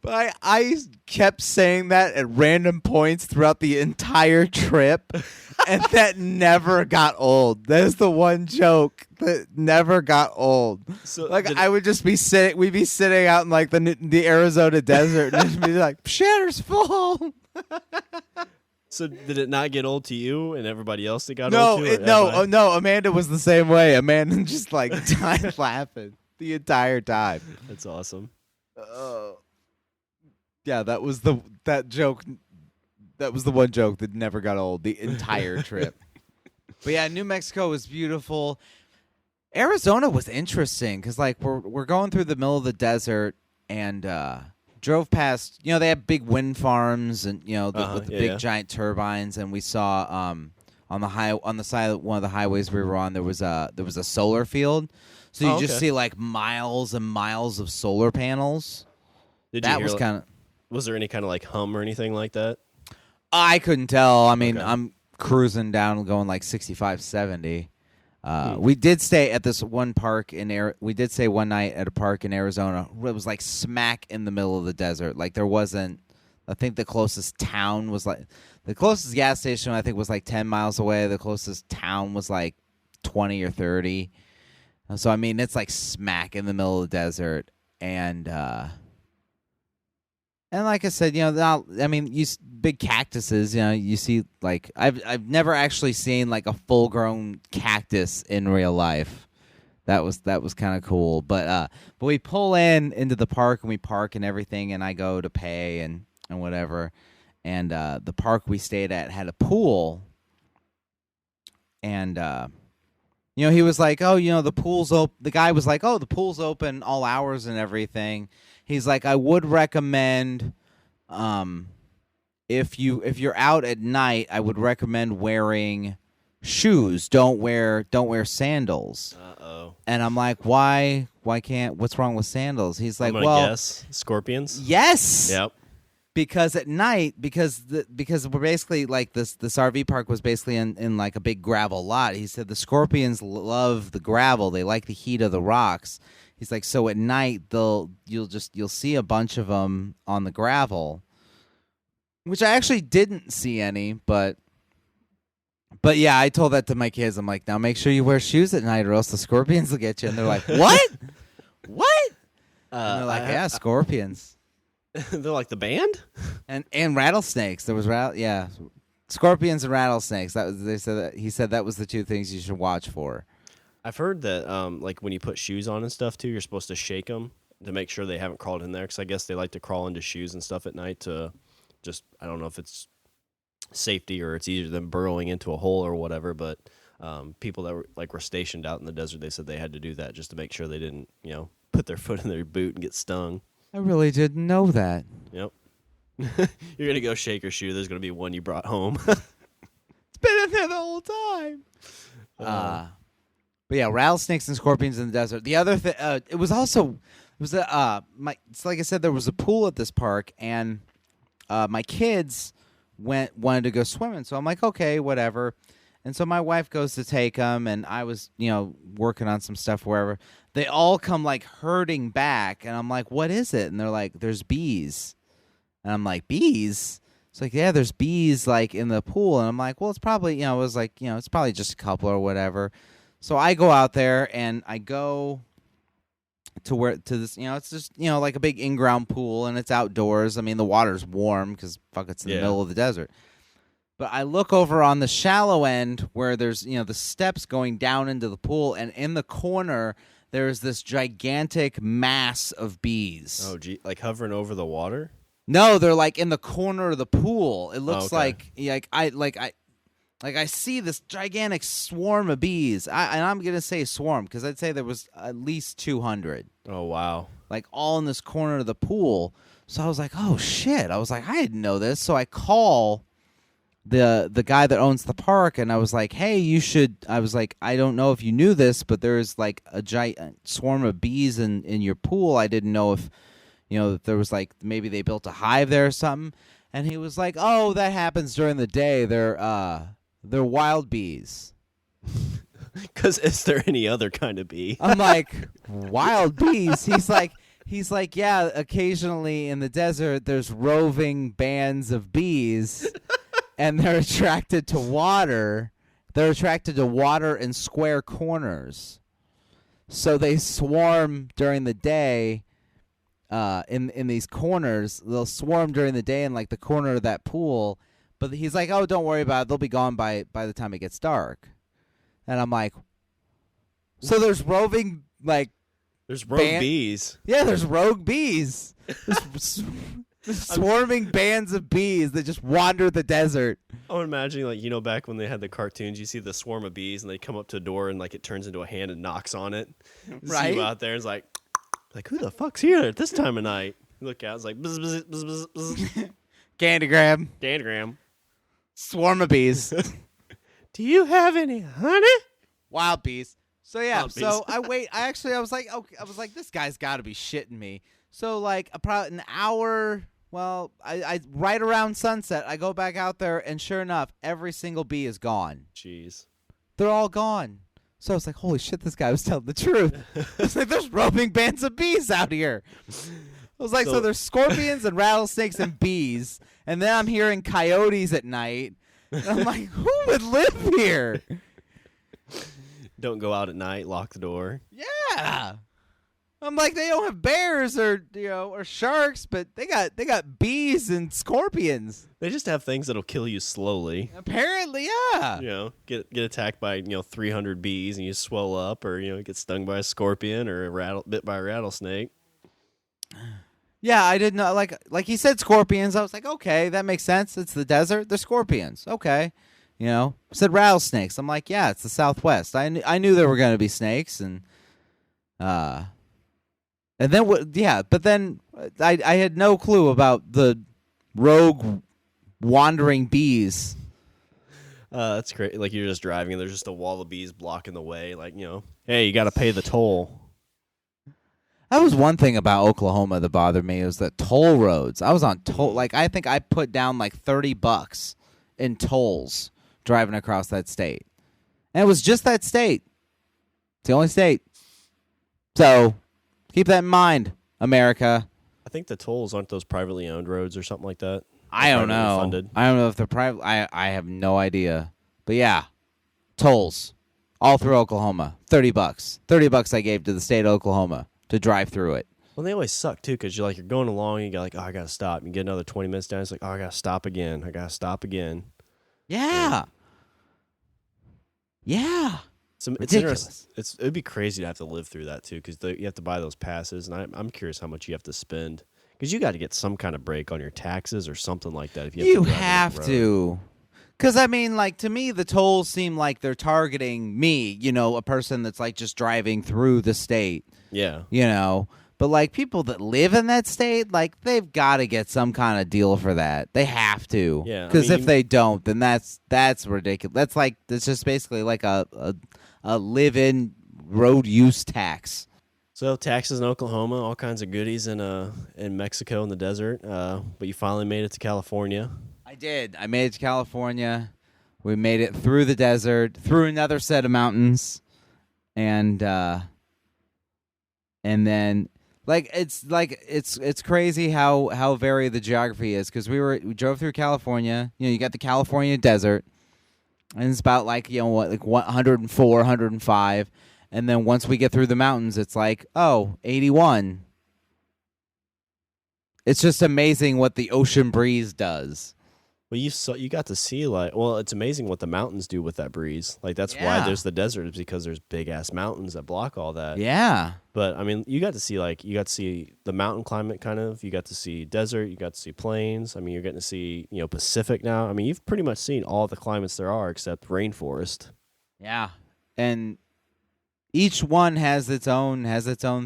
But I kept saying that at random points throughout the entire trip, and that never got old. That is the one joke that never got old. So like I would just be we'd be sitting out in like the Arizona desert, and it'd be like, "Shitter's full." So did it not get old to you and everybody else that got old to it? No. Amanda was the same way. Amanda just like died laughing the entire time. That's awesome. Yeah, that was that joke. That was the one joke that never got old the entire trip. But yeah, New Mexico was beautiful. Arizona was interesting because like we're going through the middle of the desert and drove past. They have big wind farms and with the big giant turbines. And we saw on the side of one of the highways we were on there was a solar field. So you just see like miles and miles of solar panels. Was there any kind of like hum or anything like that? I couldn't tell. I mean, I'm cruising down going like 65, 70. We did stay at this one park we did stay one night at a park in Arizona. It was like smack in the middle of the desert. Like there wasn't, I think the closest town was like, the closest gas station I think was like 10 miles away. The closest town was like 20 or 30. So, I mean, it's like smack in the middle of the desert. And, And like I said, big cactuses. You see, like I've never actually seen like a full grown cactus in real life. That was kind of cool. But we pull into the park and we park and everything, and I go to pay and whatever. And the park we stayed at had a pool, and he was like, oh, the pool's open. The guy was like, oh, the pool's open all hours and everything. He's like, I would recommend, if you're out at night, I would recommend wearing shoes. Don't wear sandals. Uh-oh. And I'm like, why can't? What's wrong with sandals? He's like, I'm gonna guess scorpions. Yes. Yep. Because at night, because we're basically like this RV park was basically in like a big gravel lot. He said the scorpions love the gravel. They like the heat of the rocks. He's like, so at night you'll see a bunch of them on the gravel, which I actually didn't see any, but yeah, I told that to my kids. I'm like, now make sure you wear shoes at night or else the scorpions will get you. And they're like, what? What? And they're like, yeah, scorpions. They're like the band, and rattlesnakes. There was scorpions and rattlesnakes. He said that was the two things you should watch for. I've heard that like when you put shoes on and stuff too, you're supposed to shake them to make sure they haven't crawled in there. Because I guess they like to crawl into shoes and stuff at night to just, I don't know if it's safety or it's easier than burrowing into a hole or whatever. But people that were stationed out in the desert, they said they had to do that just to make sure they didn't put their foot in their boot and get stung. I really didn't know that. Yep. You're going to go shake your shoe. There's going to be one you brought home. It's been in there the whole time. But yeah, rattlesnakes and scorpions in the desert. The other thing, it's like I said, there was a pool at this park, and my kids wanted to go swimming. So I'm like, okay, whatever. And so my wife goes to take them, and I was, working on some stuff wherever. They all come like herding back, and I'm like, what is it? And they're like, there's bees. And I'm like, bees? It's like, yeah, there's bees like in the pool. And I'm like, well, it's probably, it's probably just a couple or whatever. So I go out there and I go to this, it's just, like a big in-ground pool, and it's outdoors. I mean, the water's warm because it's in the middle of the desert. But I look over on the shallow end where there's, the steps going down into the pool, and in the corner there's this gigantic mass of bees. Oh, gee, like hovering over the water? No, they're like in the corner of the pool. It looks okay. like I see this gigantic swarm of bees. And I'm gonna say swarm because I'd say there was at least 200. Oh wow! Like all in this corner of the pool. So I was like, oh shit! I was like, I didn't know this. So I call the guy that owns the park, and I was like, hey, you should. I was like, I don't know if you knew this, but there's like a giant swarm of bees in your pool. I didn't know if if there was like maybe they built a hive there or something. And he was like, oh, that happens during the day. They're wild bees. Because is there any other kind of bee? I'm like, wild bees? He's like, yeah, occasionally in the desert there's roving bands of bees, and they're attracted to water. They're attracted to water in square corners. So they swarm during the day in these corners. They'll swarm during the day in like the corner of that pool. But he's like, oh, don't worry about it. They'll be gone by the time it gets dark. And I'm like, so there's roving, like... There's rogue bees. Yeah, there's rogue bees. There's swarming bands of bees that just wander the desert. I'm imagining, like, back when they had the cartoons, you see the swarm of bees, and they come up to a door, and, like, it turns into a hand and knocks on it. Right? See you out there, and it's like, who the fuck's here at this time of night? You look out, it's like, bzz, bzz, bzz, bzz, bzz. Candygram. Swarm of bees. Do you have any honey? Wild bees. So yeah, Wild bees. so I was like, okay, this guy's got to be shitting me. So like about an hour, well, I right around sunset, I go back out there, and sure enough, every single bee is gone. Jeez. They're all gone. So I was like, holy shit, this guy was telling the truth. I was like, there's roaming bands of bees out here. I was like, so there's scorpions and rattlesnakes and bees, and then I'm hearing coyotes at night. And I'm like, who would live here? Don't go out at night. Lock the door. Yeah. I'm like, they don't have bears or sharks, but they got bees and scorpions. They just have things that'll kill you slowly. Apparently, yeah. Get attacked by 300 bees and you swell up, or get stung by a scorpion or bit by a rattlesnake. Yeah, I didn't know. Like he said, scorpions. I was like, okay, that makes sense. It's the desert. They're scorpions. Okay, said rattlesnakes. I'm like, yeah, it's the Southwest. I knew there were going to be snakes, and then yeah, but then I had no clue about the rogue wandering bees. That's great. Like, you're just driving and there's just a wall of bees blocking the way. Like, hey, you got to pay the toll. That was one thing about Oklahoma that bothered me, was the toll roads. I was on toll. Like, I think I put down like $30 in tolls driving across that state. And it was just that state. It's the only state. So keep that in mind, America. I think the tolls aren't those privately owned roads or something like that. I don't know. Funded. I don't know if they're private. I have no idea. But yeah, tolls all through Oklahoma. $30. $30 I gave to the state of Oklahoma to drive through it. Well, they always suck too, because you're going along and you got like, oh, I gotta stop. You get another 20 minutes down, it's like, oh, I gotta stop again. Yeah. Yeah. So it's ridiculous. It'd be crazy to have to live through that too, because you have to buy those passes, and I'm curious how much you have to spend, because you got to get some kind of break on your taxes or something like that. If you have to. Because, I mean, like, to me, the tolls seem like they're targeting me, a person that's, like, just driving through the state. Yeah. But, like, people that live in that state, like, they've got to get some kind of deal for that. They have to. Yeah. Because if they don't, then that's ridiculous. That's just basically like a live-in road use tax. So taxes in Oklahoma, all kinds of goodies in Mexico in the desert. But you finally made it to California. I did. I made it to California. We made it through the desert, through another set of mountains, and then it's crazy how varied the geography is, because we drove through California. You got the California desert, and it's about 104, 105, and then once we get through the mountains, it's 81. It's just amazing what the ocean breeze does. Well, you got to see it's amazing what the mountains do with that breeze. Like, that's why there's the desert, is because there's big ass mountains that block all that. Yeah. But I mean, you got to see the mountain climate kind of. You got to see desert. You got to see plains. I mean, you're getting to see Pacific now. I mean, you've pretty much seen all the climates there are except rainforest. Yeah, and each one has its own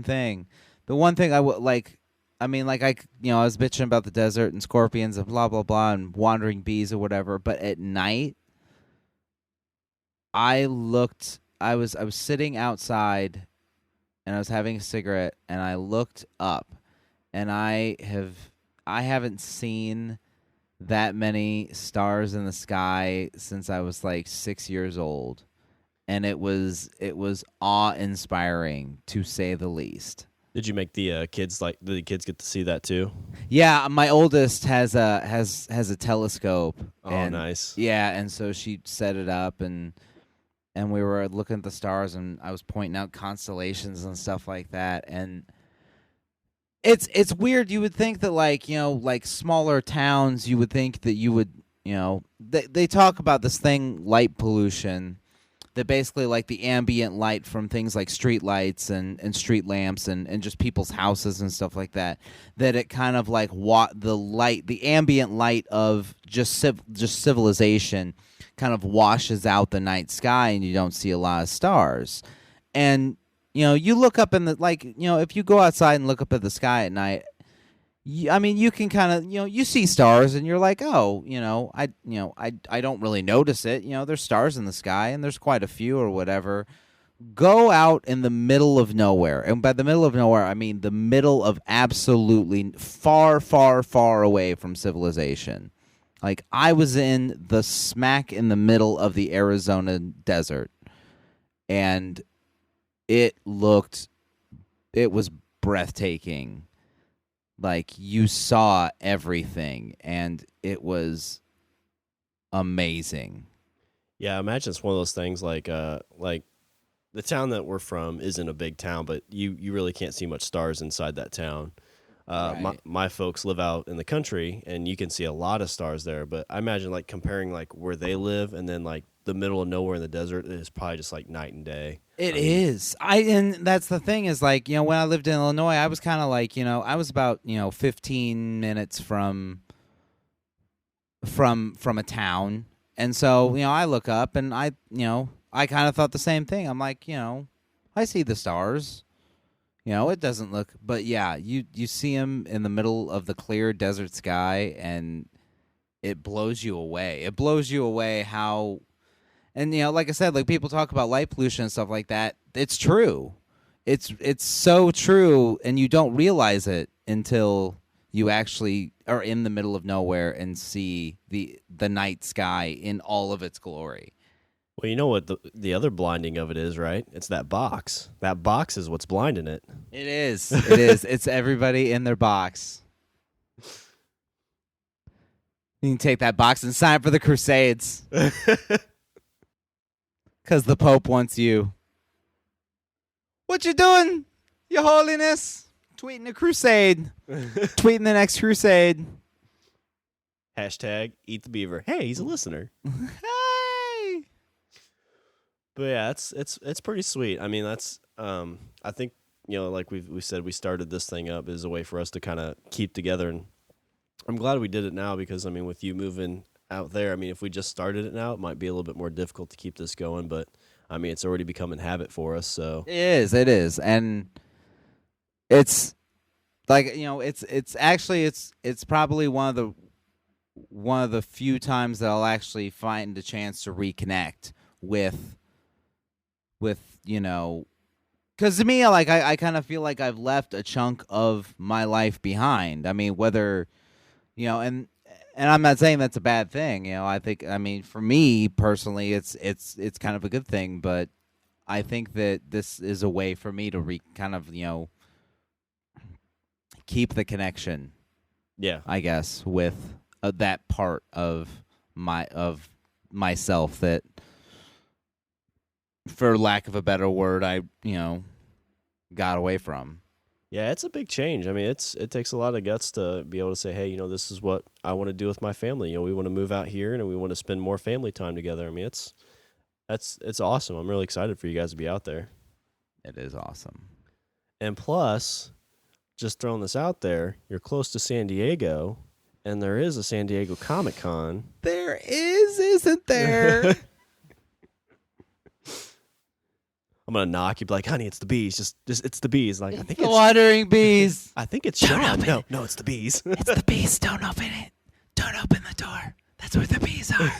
thing. The one thing I would like. I mean, I was bitching about the desert and scorpions and blah, blah, blah, and wandering bees or whatever. But at night, I was sitting outside and I was having a cigarette, and I looked up, and I haven't seen that many stars in the sky since I was 6 years old. And it was awe-inspiring, to say the least. Did you make the kids did the kids get to see that too? Yeah, my oldest has a telescope. Oh, and, nice. Yeah, and so she set it up, and we were looking at the stars, and I was pointing out constellations and stuff like that. And it's weird. You would think that smaller towns, you would think that you would they talk about this thing, light pollution. That basically, the ambient light from things like street lights and street lamps and just people's houses and stuff like that, that it kind of the ambient light of just civilization kind of washes out the night sky, and you don't see a lot of stars. And you look up in the if you go outside and look up at the sky at night, you can kind of you see stars, and you're like, oh, I don't really notice it. There's stars in the sky, and there's quite a few or whatever. Go out in the middle of nowhere, and by the middle of nowhere, I mean the middle of absolutely far, far, far away from civilization. I was in the smack in the middle of the Arizona desert, and it was breathtaking. You saw everything, and it was amazing. Yeah, I imagine it's one of those things like the town that we're from isn't a big town, but you really can't see much stars inside that town. Right. My folks live out in the country, and you can see a lot of stars there. But I imagine like comparing like where they live and then like the middle of nowhere in the desert is probably just like night and day. It is. And that's the thing is like, when I lived in Illinois, I was kind of like, I was about, 15 minutes from a town. And so, I look up and I kind of thought the same thing. I'm like, I see the stars. It doesn't look, but yeah, you see them in the middle of the clear desert sky, and it blows you away. It blows you away how, and like I said, like people talk about light pollution and stuff like that. It's true. It's so true, and you don't realize it until you actually are in the middle of nowhere and see the night sky in all of its glory. Well, you know what the other blinding of it is, right? It's that box. That box is what's blinding it. It is. It is. It's everybody in their box. You can take that box and sign up for the Crusades. Because the Pope wants you. What you doing, Your Holiness? Tweeting a crusade. Tweeting the next crusade. Hashtag eat the beaver. Hey, he's a listener. Hey. But yeah, it's pretty sweet. I mean, that's I think like we said, we started this thing up as a way for us to kind of keep together, and I'm glad we did it now because I mean, with you moving out there, I mean, if we just started it now, it might be a little bit more difficult to keep this going. But I mean, it's already become a habit for us. So it is, and it's like it's actually it's probably one of the few times that I'll actually find a chance to reconnect with because to me, like I kind of feel like I've left a chunk of my life behind. I mean, whether and I'm not saying that's a bad thing. I think, I mean, for me personally, it's kind of a good thing, but I think that this is a way for me to kind of keep the connection. Yeah, I guess with that part of myself that, for lack of a better word, I got away from. Yeah, it's a big change. I mean, it takes a lot of guts to be able to say, hey, this is what I want to do with my family. We want to move out here and we want to spend more family time together. I mean, it's awesome. I'm really excited for you guys to be out there. It is awesome. And plus, just throwing this out there, you're close to San Diego, and there is a San Diego Comic-Con. There is, isn't there? I'm gonna knock. You'd be like, "Honey, it's the bees. Just it's the bees." Like, I think it's watering bees. I think it's Sean. No, it's the bees. It's the bees. Don't open it. Don't open the door. That's where the bees are.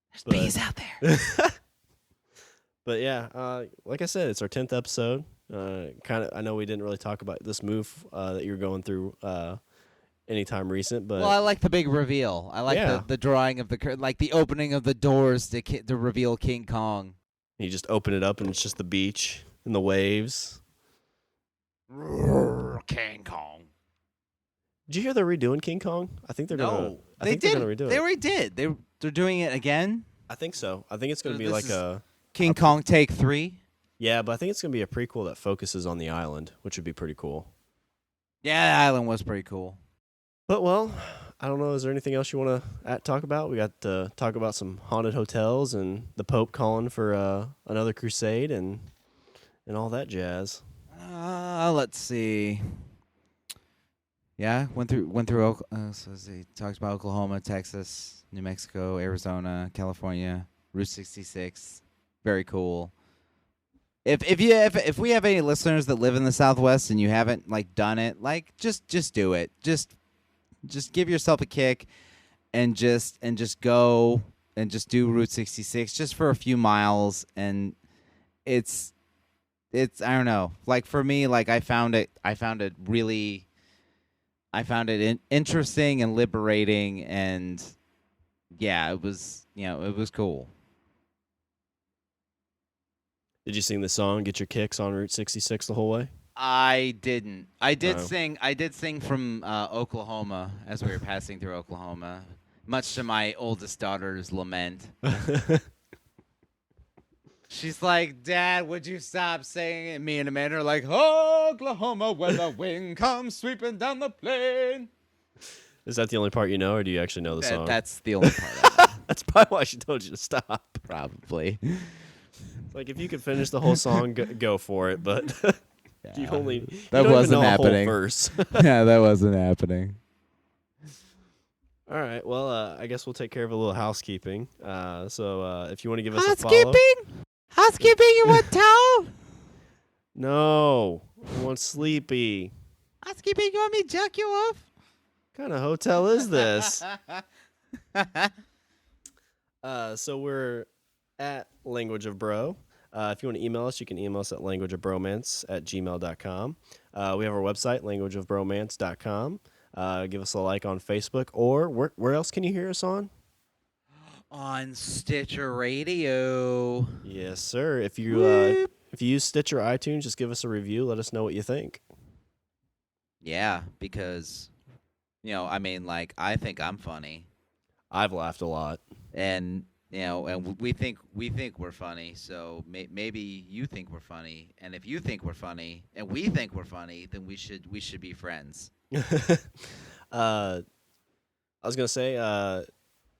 There's bees out there. But yeah, like I said, it's our 10th episode. I know we didn't really talk about this move that you're going through anytime recent, but I like the big reveal. I like the drawing of like the opening of the doors to reveal King Kong. You just open it up and it's just the beach and the waves. King Kong. Did you hear they're redoing King Kong? I think they're gonna. They did. They're gonna redo it. They already did. They're doing it again. I think so. I think it's gonna be like a King Kong Take 3. Yeah, but I think it's gonna be a prequel that focuses on the island, which would be pretty cool. Yeah, the island was pretty cool. But, well, I don't know. Is there anything else you want to talk about? We got to talk about some haunted hotels and the Pope calling for another crusade and all that jazz. Let's see. Yeah, went through. So he talks about Oklahoma, Texas, New Mexico, Arizona, California, Route 66. Very cool. If we have any listeners that live in the Southwest and you haven't done it, just do it. Just give yourself a kick and just go and just do Route 66 just for a few miles, and it's I don't know. For me, I found it interesting and liberating, and yeah, it was cool. Did you sing the song "Get Your Kicks" on Route 66 the whole way? I didn't. I did sing from Oklahoma as we were passing through Oklahoma, much to my oldest daughter's lament. She's like, Dad, would you stop saying it? Me and Amanda are like, Oklahoma, when the wind comes sweeping down the plain. Is that the only part you know, or do you actually know the song? That's the only part I know. That's probably why she told you to stop. Probably. Like, if you could finish the whole song, go for it, but you only that you don't wasn't even know happening. A whole verse. Yeah, that wasn't happening. All right, well, I guess we'll take care of a little housekeeping. So if you want to give us a follow. Housekeeping, you want towel? No, I want Sleepy. Housekeeping, you want me to jack you off? What kind of hotel is this? So we're at Language of Bro. If you want to email us, you can email us at languageofbromance@gmail.com. We have our website, languageofbromance.com. Give us a like on Facebook, or where else can you hear us on? On Stitcher Radio. Yes, sir. If you use Stitcher or iTunes, just give us a review. Let us know what you think. Yeah, because, I think I'm funny. I've laughed a lot. And, and we think we're funny, so maybe you think we're funny. And if you think we're funny and we think we're funny, then we should be friends. I was going to say,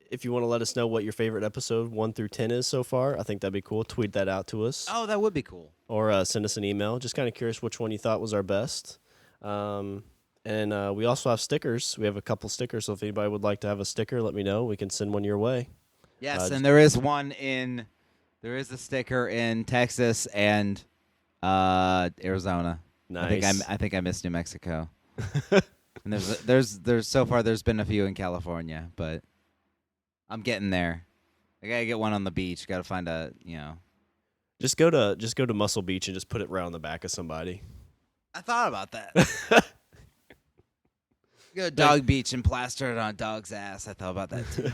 if you want to let us know what your favorite episode 1 through 10 is so far, I think that'd be cool. Tweet that out to us. Oh, that would be cool. Or send us an email. Just kind of curious which one you thought was our best. And we also have stickers. We have a couple stickers, so if anybody would like to have a sticker, let me know. We can send one your way. Yes, and there is a sticker in Texas and Arizona. Nice. I think I missed New Mexico. And there's so far there's been a few in California, but I'm getting there. I gotta get one on the beach. Gotta find Just go to Muscle Beach and just put it right on the back of somebody. I thought about that. Go to Dog Beach and plaster it on a dog's ass. I thought about that too.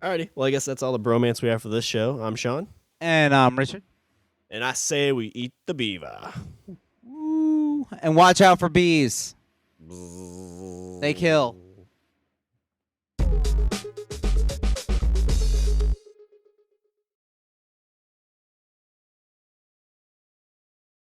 Alrighty. Well, I guess that's all the bromance we have for this show. I'm Sean. And I'm Richard. And I say we eat the beaver. Woo. And watch out for bees. They kill.